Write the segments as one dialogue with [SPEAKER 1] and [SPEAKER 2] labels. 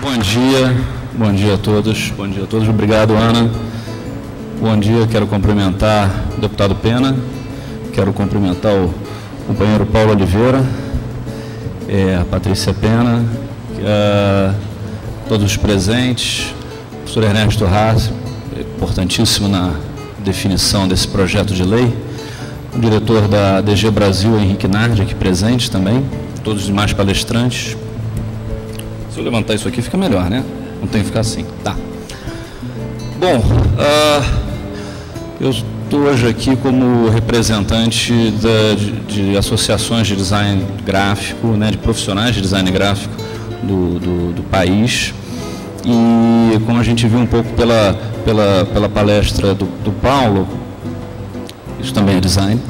[SPEAKER 1] Bom dia a todos, obrigado, Ana. Bom dia, quero cumprimentar o deputado Pena, quero cumprimentar o companheiro Paulo Oliveira, a Patrícia Pena, todos os presentes, o professor Ernesto Haas, importantíssimo na definição desse projeto de lei, o diretor da DG Brasil, Henrique Nardi, aqui presente também, todos os demais palestrantes. Se eu levantar isso aqui fica melhor, né? Não tem que ficar assim. Tá. Bom, eu estou hoje aqui como representante de associações de design gráfico, né, de profissionais de design gráfico do país. E como a gente viu um pouco pela palestra do Paulo, isso também é design.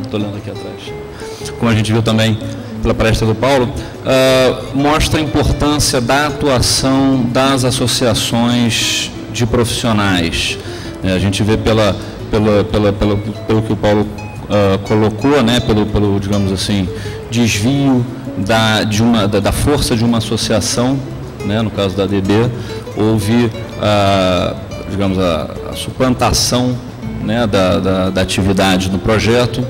[SPEAKER 1] Estou olhando aqui atrás. Como a gente viu também pela palestra do Paulo, mostra a importância da atuação das associações de profissionais. A gente vê pelo que o Paulo colocou, né, pelo digamos assim, desvio da força de uma associação, né, no caso da ADB, houve digamos, a suplantação, né, da atividade do projeto.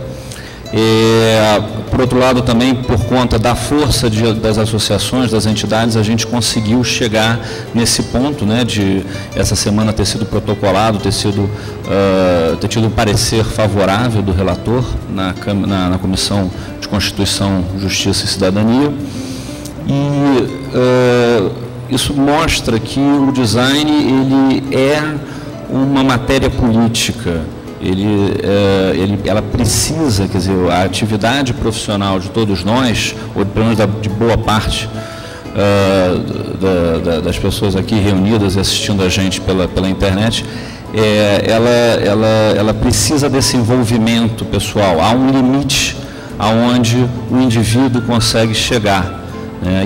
[SPEAKER 1] Por outro lado, também por conta da força das associações, das entidades, a gente conseguiu chegar nesse ponto, né, de essa semana ter sido protocolado, ter tido um parecer favorável do relator na Comissão de Constituição, Justiça e Cidadania. E isso mostra que o design ele é uma matéria política. Ela precisa, quer dizer, a atividade profissional de todos nós, ou pelo menos de boa parte das pessoas aqui reunidas e assistindo a gente pela internet, ela precisa desse envolvimento pessoal. Há um limite aonde o indivíduo consegue chegar.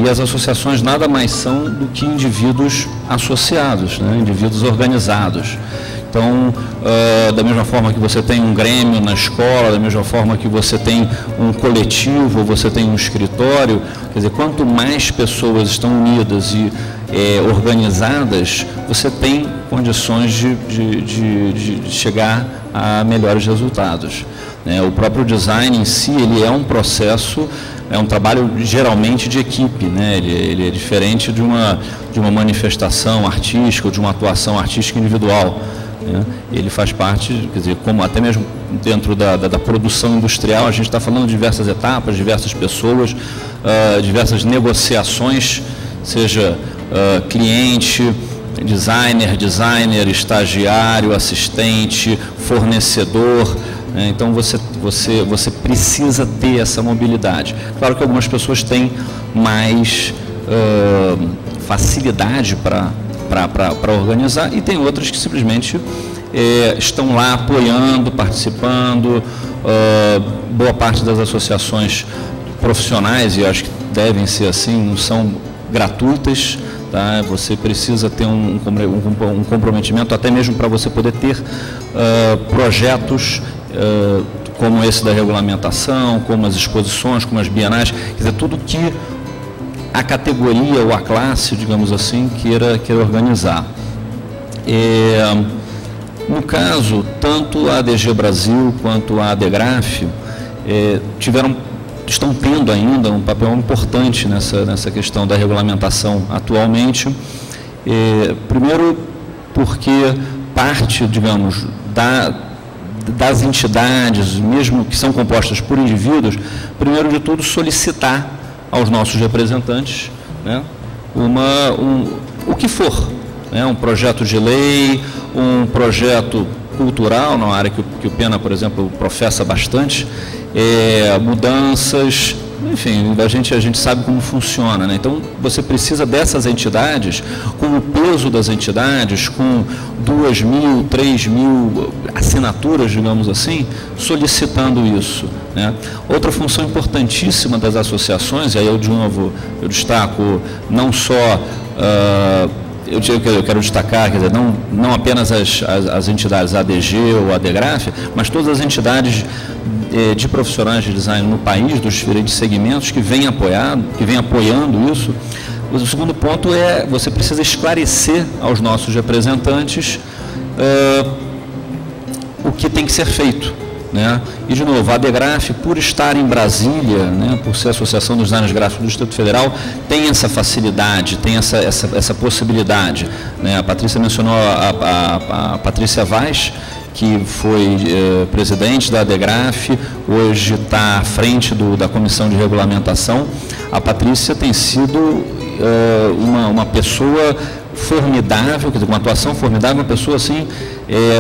[SPEAKER 1] E as associações nada mais são do que indivíduos associados, né, indivíduos organizados. Então, da mesma forma que você tem um grêmio na escola, da mesma forma que você tem um coletivo, você tem um escritório, quer dizer, quanto mais pessoas estão unidas e organizadas, você tem condições de chegar a melhores resultados. O próprio design em si, ele é um processo, é um trabalho geralmente de equipe, né? Ele é diferente de uma manifestação artística ou de uma atuação artística individual. Ele faz parte, quer dizer, como até mesmo dentro da produção industrial, a gente está falando de diversas etapas, diversas pessoas, diversas negociações, seja cliente, designer, estagiário, assistente, fornecedor. Então você precisa ter essa mobilidade. Claro que algumas pessoas têm mais facilidade para organizar, e tem outras que simplesmente estão lá apoiando, participando. Boa parte das associações profissionais, e eu acho que devem ser assim, não são gratuitas, tá? Você precisa ter um comprometimento, até mesmo para você poder ter projetos como esse da regulamentação, como as exposições, como as bienais, quer dizer, tudo que a categoria ou a classe, digamos assim, queira organizar. No caso, tanto a DG Brasil quanto a ADEGRAF estão tendo ainda um papel importante nessa questão da regulamentação atualmente. Primeiro, porque parte, digamos, das entidades, mesmo que são compostas por indivíduos, primeiro de tudo solicitar aos nossos representantes, né, o que for, né, um projeto de lei, um projeto cultural, na área que o Pena, por exemplo, professa bastante, mudanças, enfim, a gente sabe como funciona, né? Então, você precisa dessas entidades, com o peso das entidades, com 2.000, 3.000 assinaturas, digamos assim, solicitando isso, né? Outra função importantíssima das associações, e aí eu, de novo, eu destaco não só... eu quero destacar, quer dizer, não apenas as entidades ADG ou ADEGRAF, mas todas as entidades de profissionais de design no país, dos diferentes segmentos que vêm apoiando isso, O segundo ponto é, você precisa esclarecer aos nossos representantes o que tem que ser feito, né? E, de novo, a ADGRAF, por estar em Brasília, né, por ser a Associação dos Designers Gráficos do Distrito Federal, tem essa facilidade, tem essa possibilidade, né? A Patrícia mencionou a Patrícia Vaz, que foi presidente da ADGRAF, hoje está à frente da Comissão de Regulamentação. A Patrícia tem sido uma pessoa formidável, quer dizer, uma atuação formidável, uma pessoa assim,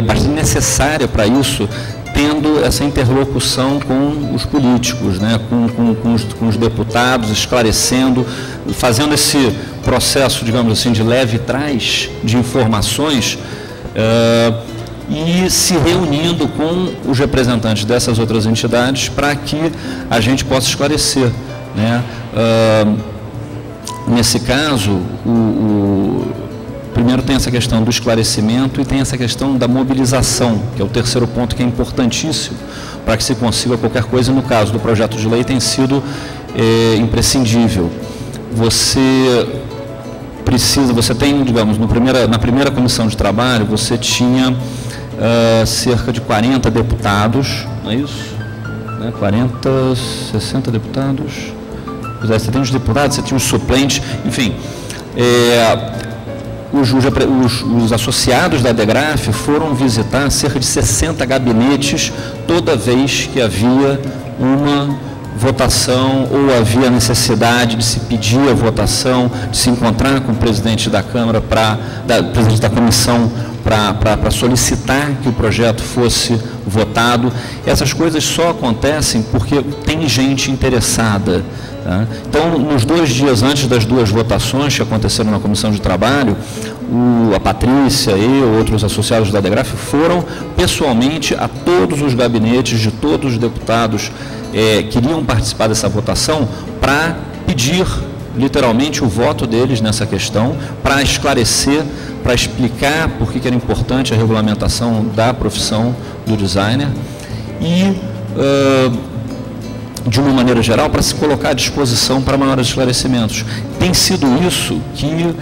[SPEAKER 1] bastante necessária para isso, tendo essa interlocução com os políticos, né, com os deputados, esclarecendo, fazendo esse processo, digamos assim, de leve trás de informações, e se reunindo com os representantes dessas outras entidades para que a gente possa esclarecer, né? Nesse caso, primeiro tem essa questão do esclarecimento e tem essa questão da mobilização, que é o terceiro ponto, que é importantíssimo para que se consiga qualquer coisa. No caso do projeto de lei, tem sido imprescindível. Você tem, digamos, na primeira comissão de trabalho, você tinha cerca de 40 deputados, não é isso? 60 deputados. Você tem os deputados, você tinha os suplentes, enfim. Os associados da ADGRAF foram visitar cerca de 60 gabinetes toda vez que havia uma votação ou havia necessidade de se pedir a votação, de se encontrar com o presidente da Câmara, presidente da comissão, para solicitar que o projeto fosse votado. Essas coisas só acontecem porque tem gente interessada, tá? Então, nos 2 dias antes das 2 votações que aconteceram na Comissão de Trabalho, a Patrícia e outros associados da ADGRAF foram pessoalmente a todos os gabinetes de todos os deputados que iriam participar dessa votação para pedir literalmente o voto deles nessa questão, para esclarecer, para explicar por que era importante a regulamentação da profissão do designer e, de uma maneira geral, para se colocar à disposição para maiores esclarecimentos. Tem sido isso que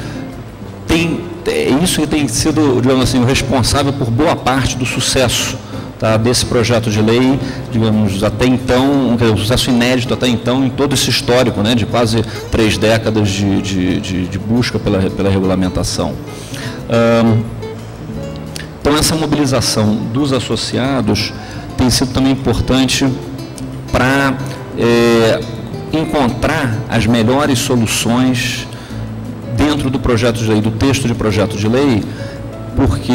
[SPEAKER 1] tem sido, digamos assim, o responsável por boa parte do sucesso, tá, desse projeto de lei, digamos, até então, um sucesso inédito até então, em todo esse histórico, né, de quase 3 décadas de busca pela regulamentação. Então, essa mobilização dos associados tem sido também importante para encontrar as melhores soluções dentro do projeto de lei, do texto de projeto de lei, porque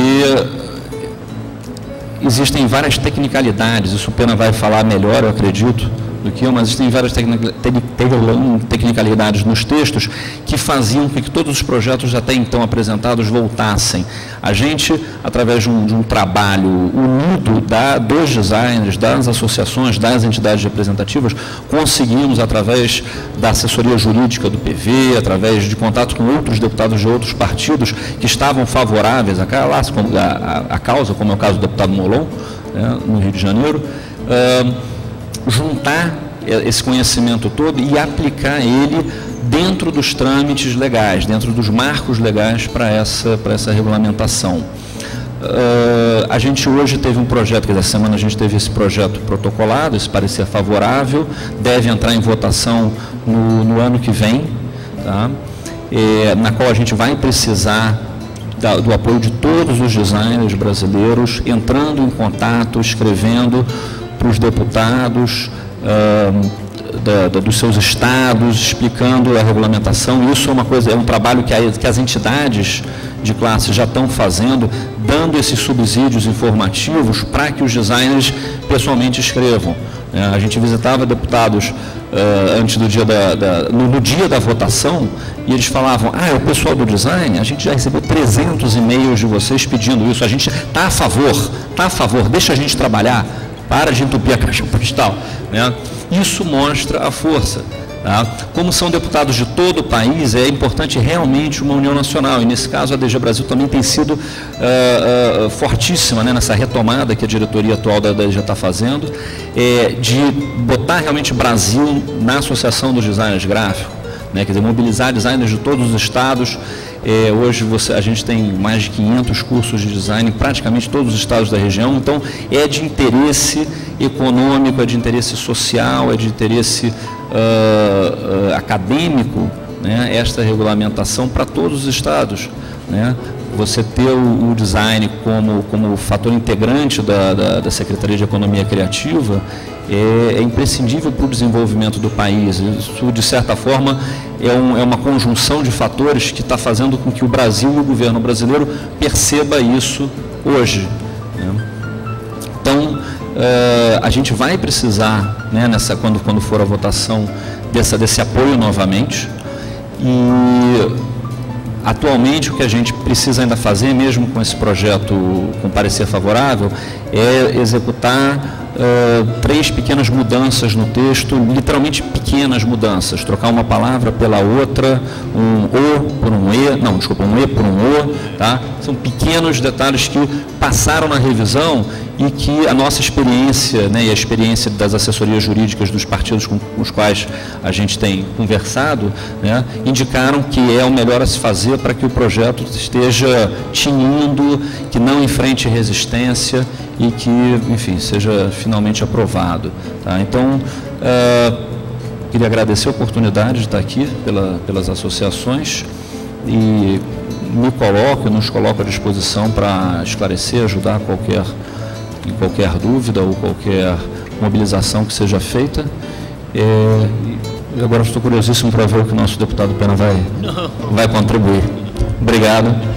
[SPEAKER 1] existem várias tecnicalidades, isso o Pena vai falar melhor, eu acredito, do que eu, mas existem várias tecnicalidades nos textos que faziam com que todos os projetos até então apresentados voltassem. A gente, através de um trabalho unido dos designers, das associações, das entidades representativas, conseguimos, através da assessoria jurídica do PV, através de contato com outros deputados de outros partidos que estavam favoráveis à causa, como é o caso do deputado Molon, né, no Rio de Janeiro, juntar esse conhecimento todo e aplicar ele dentro dos trâmites legais, dentro dos marcos legais para essa regulamentação. A gente hoje teve um projeto, essa semana a gente teve esse projeto protocolado, esse parecer favorável, deve entrar em votação no ano que vem, tá? Na qual a gente vai precisar do apoio de todos os designers brasileiros, entrando em contato, escrevendo para os deputados dos seus estados, explicando a regulamentação. Isso é um trabalho que as entidades de classe já estão fazendo, dando esses subsídios informativos para que os designers pessoalmente escrevam. A gente visitava deputados antes do dia no dia da votação, e eles falavam: o pessoal do design, a gente já recebeu 300 e-mails de vocês pedindo isso, a gente está a favor, deixa a gente trabalhar, para de entupir a caixa postal, né? Isso mostra a força. Tá? Como são deputados de todo o país, é importante realmente uma união nacional, e nesse caso a DG Brasil também tem sido fortíssima, né, nessa retomada que a diretoria atual da DG está fazendo, de botar realmente Brasil na Associação dos Designers Gráficos, né? Quer dizer, mobilizar designers de todos os estados. Hoje a gente tem mais de 500 cursos de design em praticamente todos os estados da região, então é de interesse econômico, é de interesse social, é de interesse acadêmico, né? Esta regulamentação para todos os estados, né? Você ter o design como fator integrante da Secretaria de Economia Criativa é imprescindível para o desenvolvimento do país. Isso, de certa forma, é uma conjunção de fatores que está fazendo com que o Brasil e o governo brasileiro perceba isso hoje, né? Então, a gente vai precisar, né, quando for a votação, desse apoio novamente. E atualmente o que a gente precisa ainda fazer, mesmo com esse projeto com parecer favorável, é executar 3 pequenas mudanças no texto, literalmente pequenas mudanças, trocar uma palavra pela outra, um O por um E, não, desculpa, um E por um O, tá? São pequenos detalhes que passaram na revisão e que a nossa experiência, né, e a experiência das assessorias jurídicas dos partidos com os quais a gente tem conversado, né, indicaram que é o melhor a se fazer para que o projeto esteja tinindo, que não enfrente resistência e que, enfim, seja finalmente aprovado, tá? Então, queria agradecer a oportunidade de estar aqui pelas associações e nos coloco à disposição para esclarecer, ajudar em qualquer dúvida ou qualquer mobilização que seja feita. E agora estou curiosíssimo para ver o que o nosso deputado Pena vai contribuir. Obrigado.